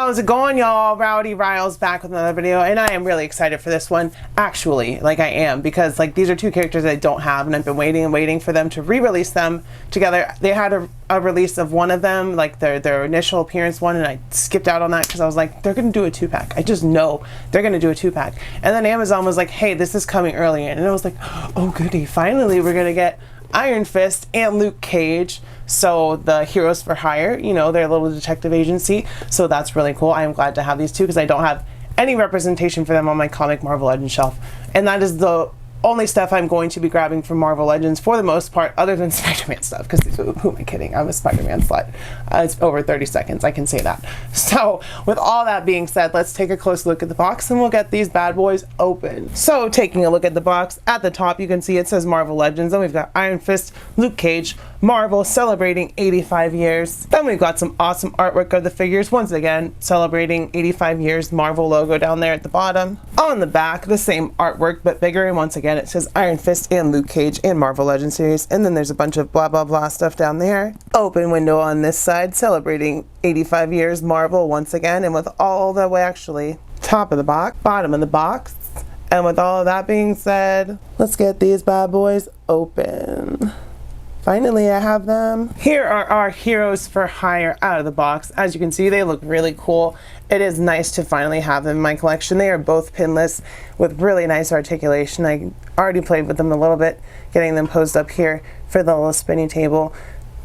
How's it going, y'all? Rowdy Riles back with another video, and I am really excited for this one. Actually, like I am, because like these are two characters I don't have, and I've been waiting and waiting for them to re-release them together. They had a release of one of them, like their initial appearance one, and I skipped out on that because I was like, they're gonna do a 2-pack. I just know they're gonna do a 2-pack. And then Amazon was like, hey, this is coming early, and I was like, oh goody, finally we're gonna get Iron Fist and Luke Cage. So the Heroes for Hire, you know, their little detective agency. So that's really cool. I am glad to have these two because I don't have any representation for them on my comic Marvel Legends shelf. And that is the only stuff I'm going to be grabbing from Marvel Legends for the most part, other than Spider-Man stuff, because who am I kidding? I'm a Spider-Man slut. It's over 30 seconds, I can say that. So with all that being said, let's take a close look at the box and we'll get these bad boys open. So taking a look at the box, at the top you can see it says Marvel Legends, and we've got Iron Fist, Luke Cage, Marvel celebrating 85 years. Then we've got some awesome artwork of the figures, once again celebrating 85 years, Marvel logo down there at the bottom. On the back, the same artwork but bigger, and once again it says Iron Fist and Luke Cage and Marvel Legends series. And then there's a bunch of blah blah blah stuff down there. Open window on this side celebrating 85 years Marvel once again, and with all the way, actually top of the box, bottom of the box. And with all of that being said, let's get these bad boys open. Finally, I have them. Here are our Heroes for Hire out of the box. As you can see, they look really cool. It is nice to finally have them in my collection. They are both pinless with really nice articulation. I already played with them a little bit, getting them posed up here for the little spinny table.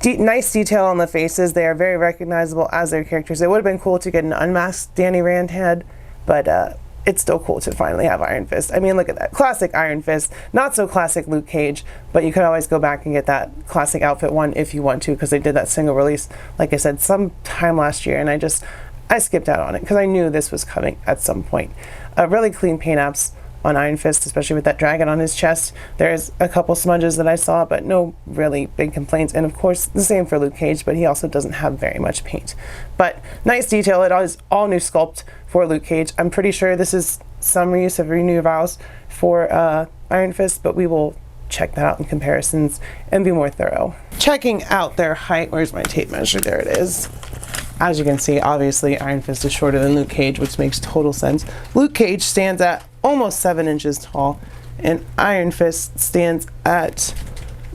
Nice detail on the faces. They are very recognizable as their characters. It would have been cool to get an unmasked Danny Rand head, but it's still cool to finally have Iron Fist. I mean, look at that. Classic Iron Fist. Not so classic Luke Cage, but you can always go back and get that classic outfit one if you want to, because they did that single release, like I said, sometime last year, and I skipped out on it because I knew this was coming at some point. Really clean paint apps on Iron Fist, especially with that dragon on his chest. There's a couple smudges that I saw, but no really big complaints. And of course, the same for Luke Cage, but he also doesn't have very much paint. But nice detail. It is all new sculpt for Luke Cage. I'm pretty sure this is some reuse of Renew Your Vows for Iron Fist, but we will check that out in comparisons and be more thorough. Checking out their height. Where's my tape measure? There it is. As you can see, obviously Iron Fist is shorter than Luke Cage, which makes total sense. Luke Cage stands at almost 7 inches tall, and Iron Fist stands at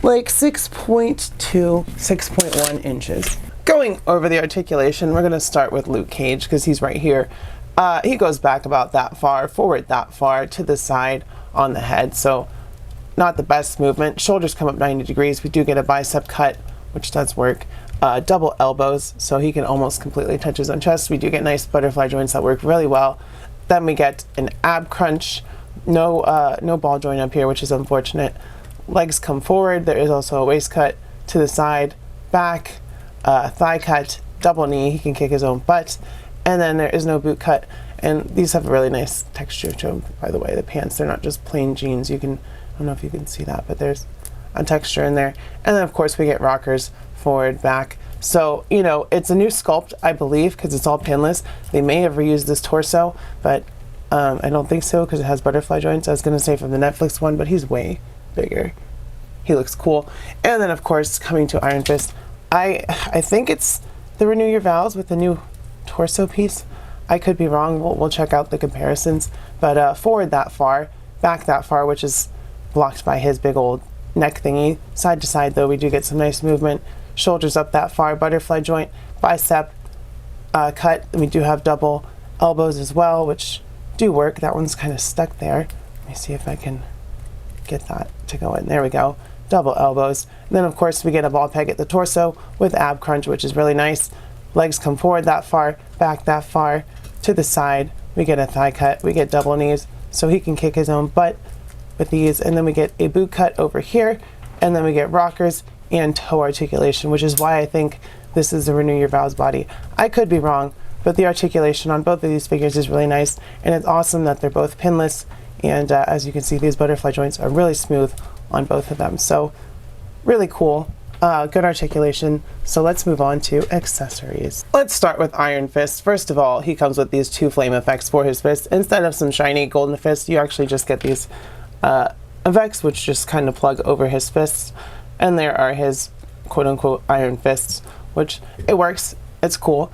like 6.2, 6.1 inches. Going over the articulation, we're going to start with Luke Cage because he's right here. He goes back about that far, forward that far, to the side on the head, so not the best movement. Shoulders come up 90 degrees. We do get a bicep cut, which does work. Double elbows, so he can almost completely touch his own chest. We do get nice butterfly joints that work really well. Then we get an ab crunch, no ball joint up here, which is unfortunate. Legs come forward. There is also a waist cut to the side, back, thigh cut, double knee. He can kick his own butt. And then there is no boot cut. And these have a really nice texture to them, by the way. The pants, they're not just plain jeans. You can, I don't know if you can see that, but there's a texture in there. And then of course we get rockers, forward, back. So, you know, it's a new sculpt, I believe, because it's all pinless. They may have reused this torso, but I don't think so because it has butterfly joints. I was going to say from the Netflix one, but he's way bigger. He looks cool. And then, of course, coming to Iron Fist, I think it's the Renew Your Vows with the new torso piece. I could be wrong. We'll check out the comparisons. But forward that far, back that far, which is blocked by his big old neck thingy. Side to side, though, we do get some nice movement. Shoulders up that far, butterfly joint, bicep cut. We do have double elbows as well, which do work. That one's kind of stuck there. Let me see if I can get that to go in. There we go. Double elbows. And then, of course, we get a ball peg at the torso with ab crunch, which is really nice. Legs come forward that far, back that far, to the side. We get a thigh cut. We get double knees, so he can kick his own butt with these. And then we get a boot cut over here. And then we get rockers and toe articulation, which is why I think this is the Renew Your Vows body. I could be wrong, but the articulation on both of these figures is really nice, and it's awesome that they're both pinless, and as you can see, these butterfly joints are really smooth on both of them, so really cool. Good articulation. So let's move on to accessories. Let's start with Iron Fist. First of all, he comes with these 2 flame effects for his fist. Instead of some shiny golden fist, you actually just get these effects, which just kind of plug over his fists. And there are his quote-unquote Iron Fists, which it works. It's cool.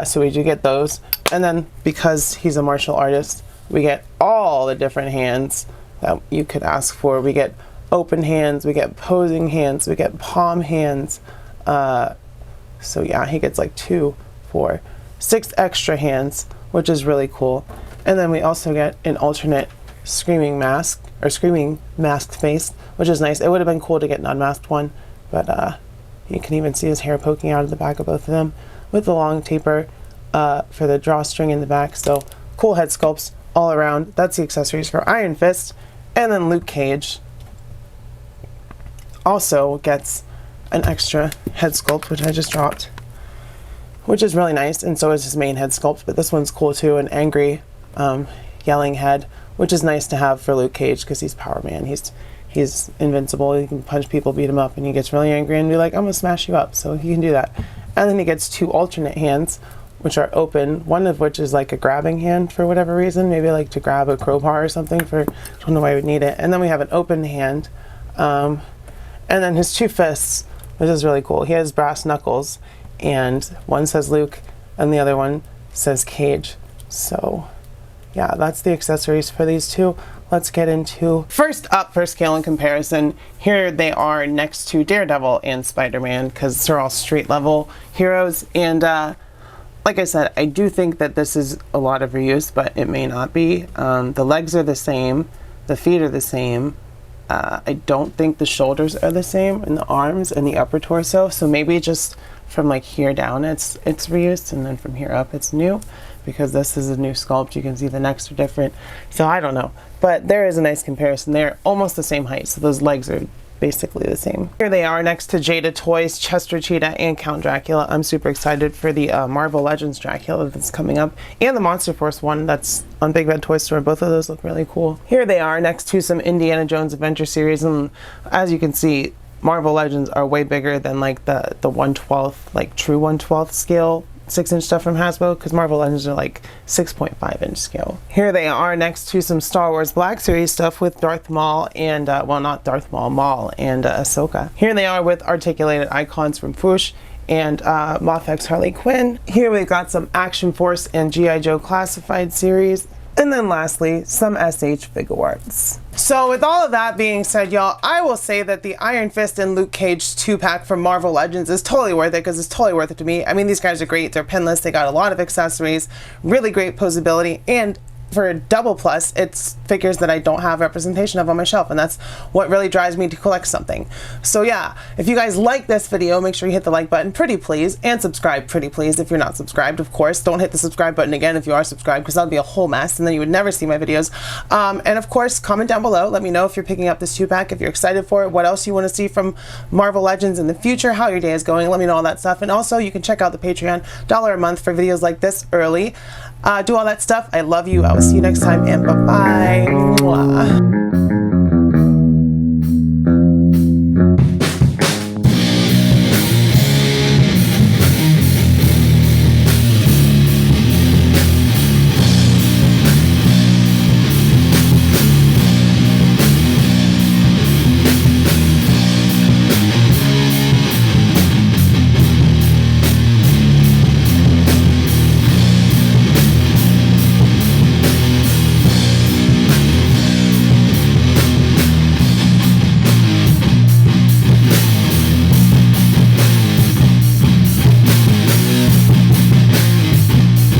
So we do get those. And then because he's a martial artist, we get all the different hands that you could ask for. We get open hands, we get posing hands, we get palm hands. So yeah, he gets like 2, 4, 6 extra hands, which is really cool. And then we also get an alternate screaming mask, or screaming masked face, which is nice. It would have been cool to get an unmasked one, but you can even see his hair poking out of the back of both of them with the long taper for the drawstring in the back. So cool head sculpts all around. That's the accessories for Iron Fist. And then Luke Cage also gets an extra head sculpt, which I just dropped, which is really nice, and so is his main head sculpt, but this one's cool too, an angry yelling head, which is nice to have for Luke Cage because he's Power Man. He's invincible. He can punch people, beat him up, and he gets really angry and be like, I'm gonna smash you up. So he can do that. And then he gets 2 alternate hands, which are open, one of which is like a grabbing hand for whatever reason, maybe like to grab a crowbar or something. I don't know why I would need it. And then we have an open hand, and then his 2 fists, which is really cool. He has brass knuckles, and one says Luke and the other one says Cage. So yeah, that's the accessories for these 2. Let's get into first up for scale and comparison. Here they are next to Daredevil and Spider-Man because they're all street level heroes. And like I said, I do think that this is a lot of reuse, but it may not be. The legs are the same, the feet are the same. I don't think the shoulders are the same, and the arms and the upper torso. So maybe just from like here down it's reused, and then from here up it's new, because this is a new sculpt. You can see the necks are different. So I don't know, but there is a nice comparison. They're almost the same height, so those legs are basically the same. Here they are next to Jada Toys, Chester Cheetah, and Count Dracula. I'm super excited for the Marvel Legends Dracula that's coming up, and the Monster Force one that's on Big Bad Toy Store. Both of those look really cool. Here they are next to some Indiana Jones Adventure Series, and as you can see, Marvel Legends are way bigger than like the 1/12, like true 1/12 scale 6-inch stuff from Hasbro, because Marvel Legends are like 6.5-inch scale. Here they are next to some Star Wars Black Series stuff with Darth Maul and, well, not Darth Maul, Maul and Ahsoka. Here they are with articulated icons from Foosh and Moff X Harley Quinn. Here we've got some Action Force and G.I. Joe Classified Series. And then lastly, some SH Figuarts. So with all of that being said, y'all, I will say that the Iron Fist and Luke Cage 2-pack from Marvel Legends is totally worth it, because it's totally worth it to me. I mean, these guys are great. They're pinless. They got a lot of accessories, really great posability, and for a double plus, it's figures that I don't have representation of on my shelf, and that's what really drives me to collect something. So yeah, if you guys like this video, make sure you hit the like button, pretty please, and subscribe, pretty please, if you're not subscribed, of course. Don't hit the subscribe button again if you are subscribed, because that would be a whole mess, and then you would never see my videos. And of course, comment down below. Let me know if you're picking up this 2-pack, if you're excited for it, what else you want to see from Marvel Legends in the future, how your day is going. Let me know all that stuff. And also, you can check out the Patreon, $1 a month for videos like this early. Do all that stuff. I love you. I will see you next time, and bye-bye.